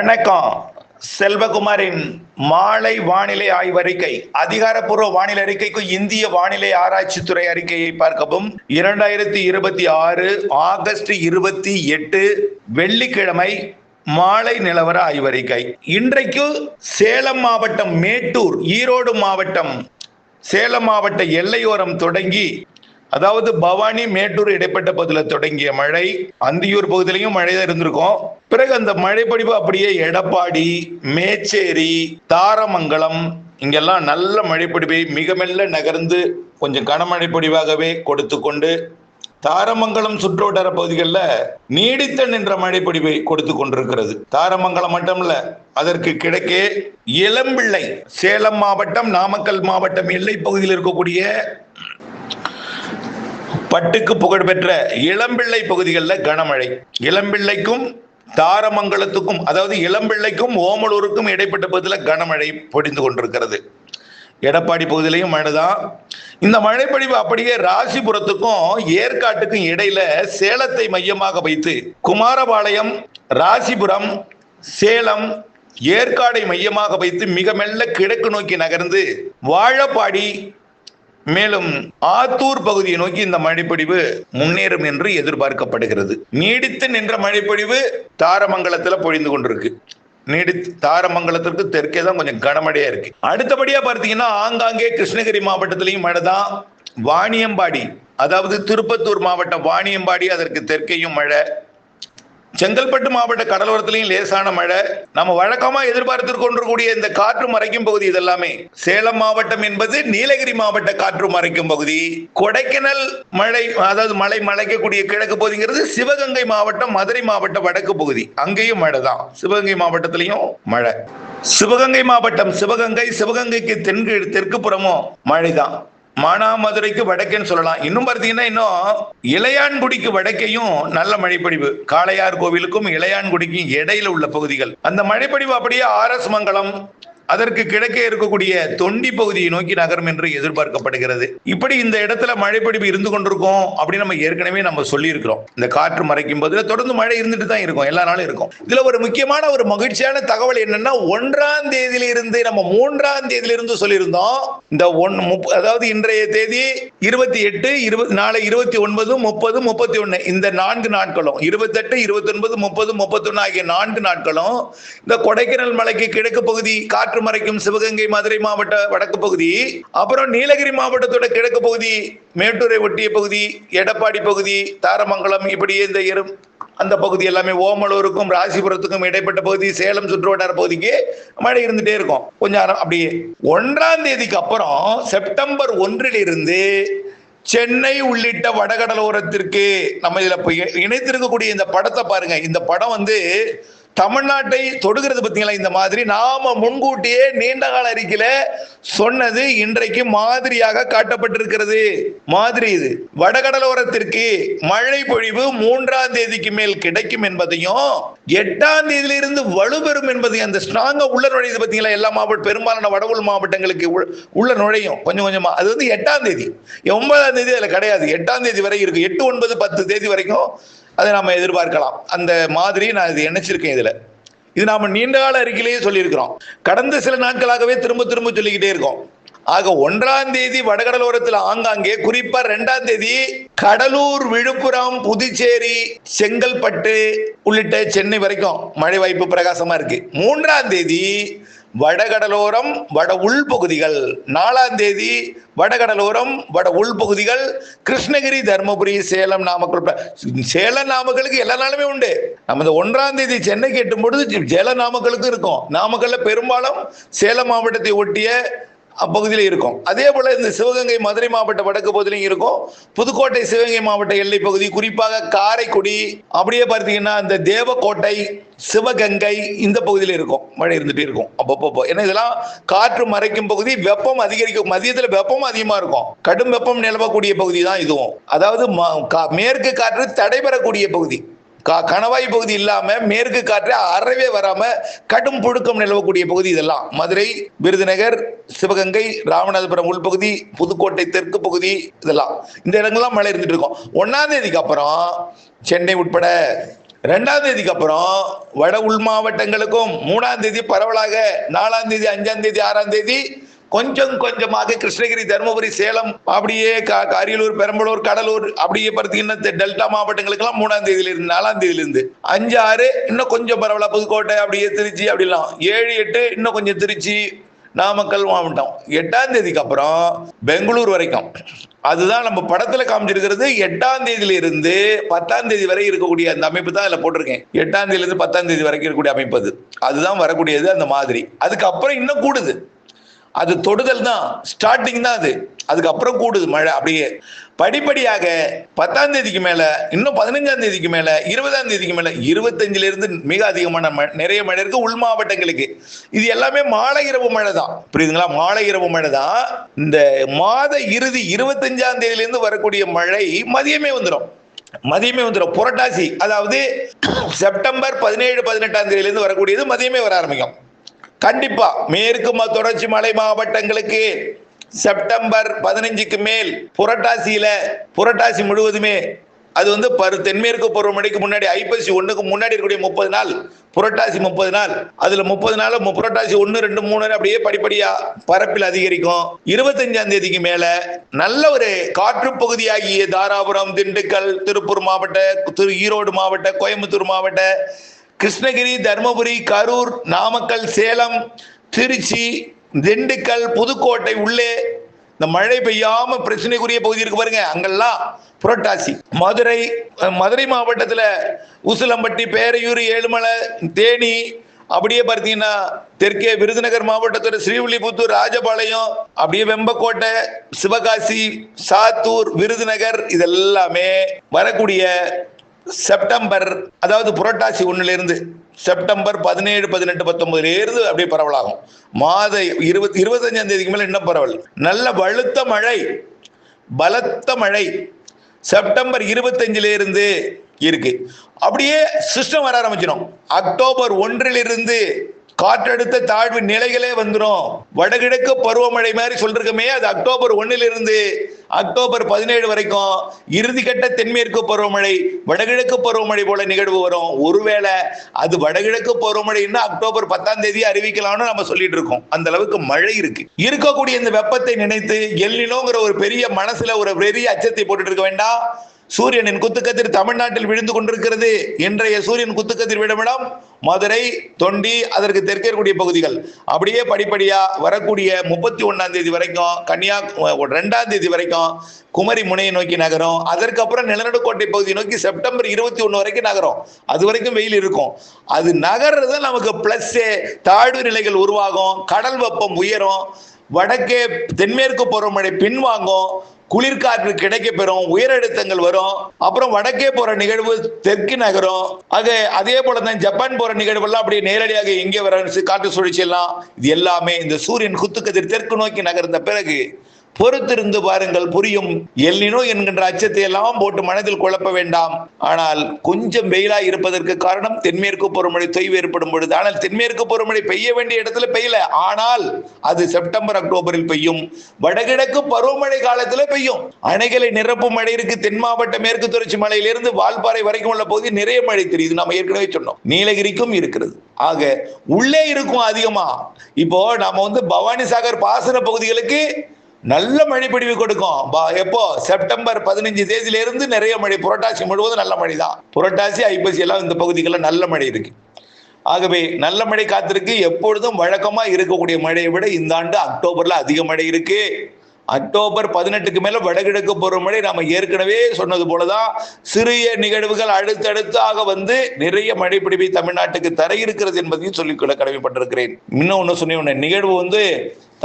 வணக்கம். செல்வகுமாரின் மாலை வானிலை ஆய்வறிக்கை. அதிகாரப்பூர்வ வானிலை அறிக்கைக்கு இந்திய வானிலை ஆராய்ச்சித்துறை அறிக்கையை பார்க்கவும். 2026 ஆகஸ்ட் 28 வெள்ளிக்கிழமை மாலை நிலவர ஆய்வறிக்கை. இன்றைக்கு சேலம் மாவட்டம் மேட்டூர், ஈரோடு மாவட்டம், சேலம் மாவட்ட எல்லையோரம் தொடங்கி, அதாவது பவானி மேட்டூர் இடைப்பட்ட பகுதியில் தொடங்கிய மழை, அந்தியூர் பகுதியிலையும் மழை தான் இருந்திருக்கும். பிறகு அந்த மழை பொழிவு அப்படியே எடப்பாடி, மேச்சேரி, தாரமங்கலம் இங்கெல்லாம் நல்ல மழைப்பொழிவை மிக மெல்ல நகர்ந்து கொஞ்சம் கனமழை பொழிவாகவே கொடுத்து கொண்டு, தாரமங்கலம் சுற்றுவட்டார பகுதிகளில் நீடித்த நின்ற மழைப்பொழிவை கொடுத்து கொண்டிருக்கிறது. தாரமங்கலம் மட்டுமல்ல, அதற்கு கிழக்கே இளம்பிள்ளை, சேலம் மாவட்டம் நாமக்கல் மாவட்டம் எல்லை பகுதியில் இருக்கக்கூடிய பட்டுக்கு புகழ்பெற்ற இளம்பிள்ளை பகுதிகளில் கனமழை. இளம்பிள்ளைக்கும் தாரமங்கலத்துக்கும், அதாவது இளம்பிள்ளைக்கும் ஓமலூருக்கும் இடைப்பட்ட பகுதியில் கனமழை பொழிந்து கொண்டிருக்கிறது. எடப்பாடி பகுதியிலையும் மழைதான். இந்த மழைப்பொழிவு அப்படியே ராசிபுரத்துக்கும் ஏற்காட்டுக்கும் இடையில சேலத்தை மையமாக வைத்து குமாரபாளையம், ராசிபுரம், சேலம், ஏற்காடை மையமாக வைத்து மிக மெல்ல கிழக்கு நோக்கி நகர்ந்து வாழப்பாடி, மேலும் ஆத்தூர் பகுதியை நோக்கி இந்த மழைப்பொழிவு முன்னேறும் என்று எதிர்பார்க்கப்படுகிறது. நீடித்து நின்ற மழைப்பொழிவு தாரமங்கலத்தில் பொழிந்து கொண்டிருக்கு. தாரமங்கலத்திற்கு தெற்கே தான் கொஞ்சம் கனமழையா இருக்கு. அடுத்தபடியா பார்த்தீங்கன்னா ஆங்காங்கே கிருஷ்ணகிரி மாவட்டத்திலையும் மழை தான். வாணியம்பாடி, அதாவது திருப்பத்தூர் மாவட்டம் வாணியம்பாடி, அதற்கு தெற்கேயும் மழை. செங்கல்பட்டு மாவட்ட கடலோரத்திலையும் லேசான மழை. நம்ம வழக்கமா எதிர்பார்த்து கொண்டிருக்கூடிய இந்த காற்று மறைக்கும் பகுதி இதெல்லாமே. சேலம் மாவட்டம் என்பது நீலகிரி மாவட்ட காற்று மறைக்கும் பகுதி. கொடைக்கானல் மழை, அதாவது மழை மலைக்கக்கூடிய கிழக்கு பகுதிங்கிறது சிவகங்கை மாவட்டம், மதுரை மாவட்ட வடக்கு பகுதி, அங்கேயும் மழை தான். சிவகங்கை மாவட்டத்திலையும் மழை. சிவகங்கை மாவட்டம், சிவகங்கைக்கு தெற்கு புறமும் மழை தான். மானாமதுரைக்கு வடக்கேன்னு சொல்லலாம். இன்னும் பார்த்தீங்கன்னா இன்னும் இளையான்குடிக்கு வடக்கையும் நல்ல மழைப்பொழிவு. காளையார் கோவிலுக்கும் இளையான்குடிக்கும் இடையில உள்ள பகுதிகள், அந்த மழைப்பொழிவு அப்படியே RS மங்கலம், அதற்கு கிழக்கே இருக்கக்கூடிய தொண்டி பகுதியை நோக்கி நகரும் என்று எதிர்பார்க்கப்படுகிறது. இப்படி இந்த இடத்துல மழைப்பொழிவு இருந்து கொண்டிருக்கும் அப்படின்னு நம்ம ஏற்கனவே நம்ம சொல்லி இருக்கிறோம். இந்த காற்று மறைக்கும் போது தொடர்ந்து மழை இருந்துட்டு தான் இருக்கும், எல்லா நாளும் இருக்கும். இதுல ஒரு முக்கியமான ஒரு மகிழ்ச்சியான தகவல் என்னன்னா, 1ஆம் தேதியிலிருந்து நம்ம 3ஆம் தேதியிலிருந்து சொல்லியிருந்தோம். இந்த அதாவது இன்றைய தேதி 28, நாளை 29, 30, 31, இந்த 4 நாட்களும், 28, 29, 30, 31 ஆகிய 4 நாட்களும் இந்த கொடைக்கானல் மலைக்கு கிழக்கு பகுதி காற்று மறைக்கும் சிவகங்கை, மதுரை மாவட்ட வடக்கு பகுதி, அப்புறம் நீலகிரி மாவட்டத்தோட கிழக்கு பகுதி, மேட்டூரை ஒட்டிய பகுதி, எடப்பாடி பகுதி, தாரமங்கலம், இப்படியே இந்த அந்த பகுதி எல்லாமே, ஓமலூருக்கும் ராசிபுரத்துக்கும் இடைப்பட்ட பகுதி, சேலம் சுற்றுவட்டார பகுதிக்கு மழை இருந்துட்டே இருக்கும். கொஞ்சம் அப்படியே 1ஆம் தேதிக்கு அப்புறம் செப்டம்பர் 1 சென்னை உள்ளிட்ட வடகடலோரத்திற்கு நம்ம இதுல இணைத்திருக்கக்கூடிய இந்த படத்தை பாருங்க. இந்த படம் தமிழ்நாட்டை தொடுகிறது பார்த்தீங்களா? இந்த மாதிரி நாம முன்கூட்டியே நீண்ட கால அறிக்கையில சொன்னது இன்றைக்கு மாதிரியாக காட்டப்பட்டிருக்கிறது. மாதிரி இது வடகடலோரத்திற்கு மழை பொழிவு 3ஆம் தேதிக்கு மேல் கிடைக்கும் என்பதையும், 8ஆம் தேதியிலிருந்து வலுப்பெறும் என்பதையும், அந்த ஸ்ட்ராங்கா உள்ள நுழையுது பார்த்தீங்களா? எல்லா மாவட்ட, பெரும்பாலான வடவுள் மாவட்டங்களுக்கு உள்ள நுழையும் கொஞ்சம் கொஞ்சமா. அது 8ஆம் தேதி, 9ஆம் தேதி அதுல கிடையாது. 8ஆம் தேதி வரை இருக்கு. 8, 9, 10 தேதி வரைக்கும் அதை நாம எதிர்பார்க்கலாம். அந்த மாதிரி நான் இது இணைச்சிருக்கேன். இது நாம நீண்ட கால அறிக்கையிலேயே சொல்லியிருக்கிறோம். கடந்த சில நாட்களாகவே திரும்ப சொல்லிக்கிட்டே இருக்கோம். ஆக 1ஆம் தேதி வடகடலோரத்தில் ஆங்காங்கே, குறிப்பா 2ஆம் தேதி கடலூர், விழுப்புரம், புதுச்சேரி, செங்கல்பட்டு உள்ளிட்ட சென்னை வரைக்கும் மழை வாய்ப்பு பிரகாசமா இருக்கு. 3ஆம் தேதி வடகடலோரம், வட உள்பகுதிகள். 4ஆம் தேதி வடகடலோரம், வட உள்பகுதிகள், கிருஷ்ணகிரி, தர்மபுரி, சேலம், நாமக்கல். சேலம் நாமக்கலுக்கு எல்லா நாளுமே உண்டு. நம்ம இந்த 1ஆம் தேதி சென்னைக்கு எட்டும் பொழுது சேலம் நாமக்கலுக்கும் இருக்கும். நாமக்கல்ல பெரும்பாலும் சேலம் மாவட்டத்தை ஒட்டிய அப்பகுதியில் இருக்கும். அதே போல இந்த சிவகங்கை, மதுரை மாவட்ட வடக்கு பகுதியிலும் இருக்கும். புதுக்கோட்டை, சிவகங்கை மாவட்ட எல்லை பகுதி, குறிப்பாக காரைக்குடி, அப்படியே பார்த்தீங்கன்னா இந்த தேவக்கோட்டை, சிவகங்கை இந்த பகுதியில் இருக்கும். மழை இருந்துட்டு இருக்கும் அப்பப்போ. ஏன்னா இதெல்லாம் காற்று மறைக்கும் பகுதி, வெப்பம் அதிகரிக்கும். மதியத்துல வெப்பம் அதிகமா இருக்கும். கடும் வெப்பம் நிலவக்கூடிய பகுதி தான் இதுவும். அதாவது மேற்கு காற்று தடைபெறக்கூடிய பகுதி. கணவாய் பகுதி இல்லாம மேற்கு காற்று அறவே வராம கடும் புழுக்கம் நிலவக்கூடிய பகுதி இதெல்லாம். மதுரை, விருதுநகர், சிவகங்கை, ராமநாதபுரம் உள்பகுதி, புதுக்கோட்டை தெற்கு பகுதி, இதெல்லாம் இந்த இடங்கள்லாம் மழை இருந்துட்டு இருக்கும். 1ஆம் தேதிக்கு அப்புறம் சென்னை உட்பட 2ஆம் தேதிக்கு அப்புறம் வட உள் மாவட்டங்களுக்கும் 3ஆம் தேதி பரவலாக, 4ஆம் தேதி, 5ஆம் தேதி, 6ஆம் தேதி கொஞ்சம் கொஞ்சமாக கிருஷ்ணகிரி, தருமபுரி, சேலம், அப்படியே அரியலூர், பெரம்பலூர், கடலூர், அப்படியே பார்த்தீங்கன்னா டெல்டா மாவட்டங்களுக்கு எல்லாம் 3ஆம் தேதியில இருந்து 4ஆம் தேதியில இருந்து 5, 6 இன்னும் கொஞ்சம் பரவலா புதுக்கோட்டை, அப்படியே திருச்சி, அப்படிலாம் 7, 8 இன்னும் கொஞ்சம் திருச்சி, நாமக்கல் மாவட்டம். 8ஆம் தேதிக்கு அப்புறம் பெங்களூர் வரைக்கும். அதுதான் நம்ம படத்துல காமிச்சிருக்கிறது. 8ஆம் தேதியில இருந்து 10ஆம் தேதி வரை இருக்கக்கூடிய அந்த அமைப்பு தான் அதுல போட்டிருக்கேன். 8ஆம் தேதியில இருந்து 10ஆம் தேதி வரைக்கும் இருக்கக்கூடிய அமைப்பு அதுதான் வரக்கூடியது. அந்த மாதிரி அதுக்கப்புறம் இன்னும் கூடுது. அது தொடுதல் தான், ஸ்டார்டிங் தான் அது. அதுக்கப்புறம் கூடுது மழை. அப்படியே படிப்படியாக 10ஆம் தேதிக்கு மேல, இன்னும் 15ஆம் தேதிக்கு மேல, 20ஆம் தேதிக்கு மேல, 25ல இருந்து மிக அதிகமான நிறைய மழை இருக்கு உள் மாவட்டங்களுக்கு. இது எல்லாமே மாலை இரவு மழை தான், புரியுதுங்களா? மாலை இரவு மழை தான். இந்த மாத இறுதி 25ஆம் தேதியில இருந்து வரக்கூடிய மழை மதியமே வந்துடும். புரட்டாசி, அதாவது செப்டம்பர் 17, 18ஆம் தேதியில இருந்து வரக்கூடியது மதியமே வர ஆரம்பிக்கும். கண்டிப்பா மேற்கு தொடர்ச்சி மலை மாவட்டங்களுக்கு செப்டம்பர் 15க்கு மேல் புரட்டாசி முழுவதுமே அது தென்மேற்கு பருவமழைக்கு முன்னாடி, ஐப்பசி 1க்கு முன்னாடி இருக்கக்கூடிய 30 நாள், புரட்டாசி 30 நாள், அதுல 30 நாள் புரட்டாசி 1, 2, 3 அப்படியே படிப்படியா பரப்பில் அதிகரிக்கும். 25ஆம் தேதிக்கு மேல நல்ல ஒரு காற்று பகுதியாகிய தாராபுரம், திண்டுக்கல், திருப்பூர் மாவட்ட, ஈரோடு மாவட்ட, கோயம்புத்தூர் மாவட்ட, கிருஷ்ணகிரி, தர்மபுரி, கரூர், நாமக்கல், சேலம், திருச்சி, திண்டுக்கல், புதுக்கோட்டை உள்ளே இந்த மழை பெய்யாம பிரச்சனைக்குரிய பகுதி இருக்கு பாருங்க, அங்கெல்லாம் புரட்டாசி. மதுரை மாவட்டத்துல உசிலம்பட்டி, பேரையூர், ஏழுமலை, தேனி, அப்படியே பார்த்தீங்கன்னா தெற்கே விருதுநகர் மாவட்டத்தோட ஸ்ரீவில்லிபுத்தூர், ராஜபாளையம், அப்படியே வெம்பக்கோட்டை, சிவகாசி, சாத்தூர், விருதுநகர், இதெல்லாமே வரக்கூடிய செப்டம்பர், அதாவது புரட்டாசி 1ல இருந்து செப்டம்பர் 17, 18, 19 இருந்து அப்படியே பரவலாகும். மாத 25ஆம் தேதிக்கு மேல இன்னும் பரவல். நல்ல பலத்த மழை செப்டம்பர் 25ல இருந்து இருக்கு. அப்படியே சிஸ்டம் வர ஆரம்பிச்சிடும். அக்டோபர் 1ல் இருந்து காற்றழுத்த தாழ்வு நிலைகளே வந்துடும். வடகிழக்கு பருவமழை மாதிரி சொல்றதுமே அது அக்டோபர் 1ல் இருந்து அக்டோபர் 17 வரைக்கும் இறுதிக்கட்ட தென்மேற்கு பருவமழை, வடகிழக்கு பருவமழை போல நிகழ்வு வரும். ஒருவேளை அது வடகிழக்கு பருவமழை அக்டோபர் 10ஆம் தேதி அறிவிக்கலாம்னு நம்ம சொல்லிட்டு இருக்கோம். அந்த அளவுக்கு மழை இருக்கக்கூடிய இந்த வெப்பத்தை நினைத்து எல்னினோங்கிற ஒரு பெரிய மனசுல ஒரு பெரிய அச்சத்தை போட்டுட்டு இருக்க வேண்டாம். சூரியனின் குத்துக்கதிர் தமிழ்நாட்டில் விழுந்து கொண்டிருக்கிறது. இன்றைய சூரியன் குத்துக்கதிர் விடமிடம் மதுரை, தொண்டி, அதற்கு தெற்கே இருக்கக்கூடிய பகுதிகள். அப்படியே படிப்படியா வரக்கூடிய 31ஆம் தேதி வரைக்கும், 2ஆம் தேதி வரைக்கும் குமரி முனையை நோக்கி நகரும். அதற்கப்புறம் நிலநடுக்கோட்டை பகுதியை நோக்கி செப்டம்பர் 21 வரைக்கும் நகரும். அது வரைக்கும் வெயில் இருக்கும். அது நகர்றது நமக்கு பிளஸ், தாழ்வு நிலைகள் உருவாகும், கடல் வெப்பம் உயரும், வடக்கே தென்மேற்கு பருவமழை பின்வாங்கும், குளிர்காற்று கிடைக்க பெறும், உயரழுத்தங்கள் வரும். அப்புறம் வடக்கே போற நிகழ்வு தெற்கு நகரும். அதே போலதான் ஜப்பான் போற நிகழ்வு எல்லாம் அப்படியே நேரடியாக எங்கே வர காற்று சுழற்சி எல்லாம், இது எல்லாமே இந்த சூரியன் குத்துக்கதிர் தெற்கு நோக்கி நகர்ந்த பிறகு பொறுத்திருந்து பாருங்கள், புரியும். எல்னினோ என்கின்ற அச்சத்தை எல்லாம் போட்டு மனதில் குழப்ப வேண்டாம். ஆனால் கொஞ்சம் வெயிலாய் இருப்பதற்கு காரணம் தென்மேற்கு பருவமழை தொய்வு ஏற்படும் பொழுது. ஆனால் தென்மேற்கு பருவமழை பெய்ய வேண்டிய இடத்துல பெய்யல. ஆனால் அது செப்டம்பர், அக்டோபரில் பெய்யும். வடகிழக்கு பருவமழை காலத்துல பெய்யும். அணைகளை நிரப்பும் மழை இருக்கு. தென் மாவட்ட மேற்கு தொடர்ச்சி மலையிலிருந்து வால்பாறை வரைக்கும் உள்ள பகுதி நிறைய மழை தெரியுது. நம்ம ஏற்கனவே சொன்னோம். நீலகிரிக்கும் இருக்கிறது. ஆக உள்ளே இருக்கும் அதிகமா. இப்போ நாம பவானி சாகர் பாசன பகுதிகளுக்கு நல்ல மழை பொழிவு கொடுக்கும். எப்போ? செப்டம்பர் 15 தேதியில இருந்து நிறைய மழை. புரட்டாசி முழுவதும் நல்ல மழை தான். புரட்டாசி, ஐப்பசி எல்லாம் இந்த பகுதிகளில் நல்ல மழை இருக்கு. ஆகவே நல்ல மழை காத்திருக்கு. எப்பொழுதும் வழக்கமா இருக்கக்கூடிய மழையை விட இந்த ஆண்டு அக்டோபர்ல அதிக மழை இருக்கு. அக்டோபர் 18க்கு மேல வடகிழக்கு பருவமழை நாம ஏற்கனவே சொன்னது போலதான் சிறிய நிகழ்வுகள் அடுத்தடுத்தாக நிறைய மழை பிடிப்பை தமிழ்நாட்டுக்கு தர இருக்கிறது என்பதையும் சொல்லிக்கொள்ள கடமைப்பட்டிருக்கிறேன். இன்னும் ஒண்ணு சொன்ன நிகழ்வு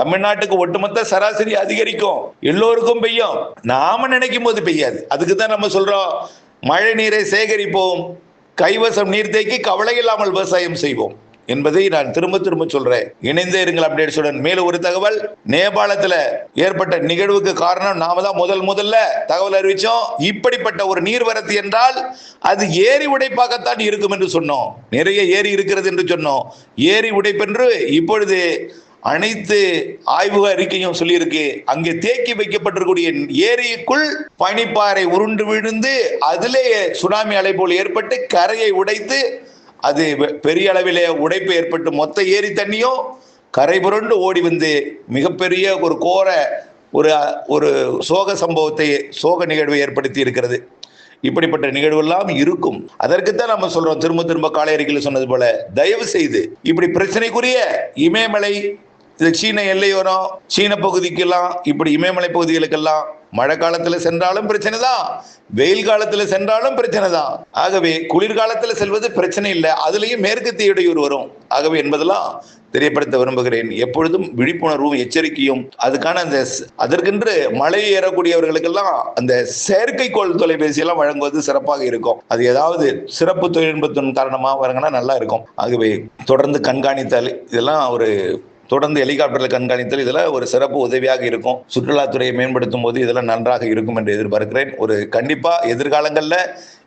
தமிழ்நாட்டுக்கு ஒட்டுமொத்த சராசரி அதிகரிக்கும், எல்லோருக்கும் பெய்யும். நாம நினைக்கும் போது பெய்யாது. அதுக்குதான் நம்ம சொல்றோம், மழை நீரை சேகரிப்போம், கைவசம் நீர்த்தேக்கி கவலை இல்லாமல் விவசாயம் செய்வோம் என்பதை நான் திரும்ப திரும்ப சொல்றேன். இணைந்தே இருங்கள் அப்டேட்ஸுடன். மேலும் ஒரு தகவல், நேபாளத்துல ஏற்பட்ட நிகழ்வுக்கு காரணம் நாம தான் முதல்ல தகவல் அறிவிச்சோம். இப்படிப்பட்ட ஒரு நீர்வரத்து என்றால் அது ஏரி உடைப்பாகத்தான் இருக்கும் என்று சொன்னோம். நிறைய ஏரி இருக்கிறது என்று சொன்னோம். ஏரி உடைப்பென்று இப்பொழுது அனைத்து ஆய்வு அறிக்கையும் சொல்லியிருக்கு. அங்கே தேக்கி வைக்கப்பட்டிருக்கூடிய ஏரிக்குள் பனிப்பாறை உருண்டு விழுந்து அதிலே சுனாமி அலை போல் ஏற்பட்டு கரையை உடைத்து அது பெரிய அளவிலே உடைப்பு ஏற்பட்டு மொத்த ஏரி தண்ணியும் கரை புரண்டு ஓடி வந்து மிகப்பெரிய ஒரு கோர ஒரு சோக சம்பவத்தை, சோக நிகழ்வை ஏற்படுத்தி இருக்கிறது. இப்படிப்பட்ட நிகழ்வெல்லாம் இருக்கும். அதற்குத்தான் நம்ம சொல்றோம், திரும்ப திரும்ப காலை அறிக்கையில் சொன்னது போல, தயவு செய்து இப்படி பிரச்சனைக்குரிய இமயமலை, சீன எல்லையோரம், சீன பகுதிக்கெல்லாம், இப்படி இமயமலை பகுதிகளுக்கெல்லாம் மழை காலத்துல சென்றாலும் பிரச்சனை தான், வெயில் காலத்துல சென்றாலும் பிரச்சனை தான். ஆகவே குளிர்காலத்துல செல்வது பிரச்சனை இல்லை, அதுலயும் மேற்கத்திய இடையூறு வரும். ஆகவே என்பதெல்லாம் தெரியப்படுத்த விரும்புகிறேன். எப்பொழுதும் விழிப்புணர்வும் எச்சரிக்கையும் அதுக்கான அதற்கென்று மலை ஏறக்கூடியவர்களுக்கெல்லாம் அந்த செயற்கைக்கோள் தொலைபேசி எல்லாம் வழங்குவது சிறப்பாக இருக்கும். அது ஏதாவது சிறப்பு தொழில்நுட்பத்தின் காரணமா வரங்கன்னா நல்லா இருக்கும். ஆகவே தொடர்ந்து கண்காணித்தால், இதெல்லாம் ஒரு தொடர்ந்து ஹெலிகாப்டர்ல கண்காணித்தல் இதெல்லாம் ஒரு சிறப்பு உதவியாக இருக்கும். சுற்றுலாத்துறையை மேம்படுத்தும் போது இதெல்லாம் நன்றாக இருக்கும் என்று எதிர்பார்க்கிறேன். கண்டிப்பா எதிர்காலங்கள்ல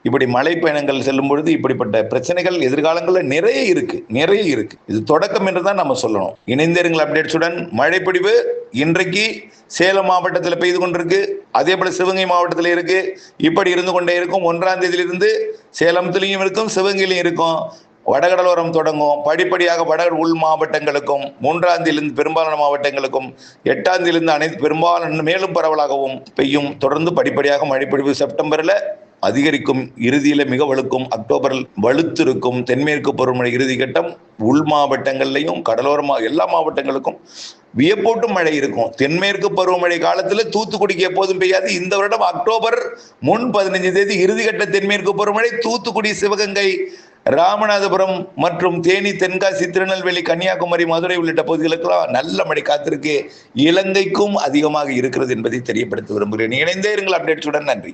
இப்படி மலை பயணங்கள் செல்லும் பொழுது இப்படிப்பட்ட பிரச்சனைகள் எதிர்காலங்களில் நிறைய இருக்கு. இது தொடக்கம் என்று தான் நம்ம சொல்லணும். இணைந்திருங்கள் அப்டேட்ஸுடன். மழைப்பிடிவு இன்றைக்கு சேலம் மாவட்டத்தில் பெய்து கொண்டிருக்கு, அதே போல சிவகங்கை மாவட்டத்தில் இருக்கு. இப்படி இருந்து கொண்டே இருக்கும். 1ஆம் தேதியிலிருந்து சேலத்திலையும் இருக்கும், சிவகங்கையிலும் இருக்கும். வடகடலோரம் தொடங்கும். படிப்படியாக வட உள் மாவட்டங்களுக்கும், 3ஆம் தேதியிலிருந்து பெரும்பாலான மாவட்டங்களுக்கும், 8ஆம் தேதியிலிருந்து அனைத்து பெரும்பாலான மேலும் பரவலாகவும் பெய்யும். தொடர்ந்து படிப்படியாக மழைப்பொழிவு செப்டம்பர்ல அதிகரிக்கும், இறுதியில மிக வலுக்கும், அக்டோபரில் வலுத்திருக்கும். தென்மேற்கு பருவமழை இறுதி கட்டம் உள் மாவட்டங்கள்லையும் கடலோர எல்லா மாவட்டங்களுக்கும் வியப்பூட்டும் மழை இருக்கும். தென்மேற்கு பருவமழை காலத்துல தூத்துக்குடிக்கு எப்போதும் பெய்யாது. இந்த வருடம் அக்டோபர் 15 தேதி இறுதிக்கட்ட தென்மேற்கு பருவமழை தூத்துக்குடி, சிவகங்கை, ராமநாதபுரம் மற்றும் தேனி, தென்காசி, திருநெல்வேலி, கன்னியாகுமரி, மதுரை உள்ளிட்ட பகுதிகளுக்கெல்லாம் நல்ல மழை காத்திருக்கு. இலங்கைக்கும் அதிகமாக இருக்கிறது என்பதை தெரியப்படுத்த விரும்புகிறேன். இணைந்தே இருங்கள் அப்டேட்ஸுடன். நன்றி.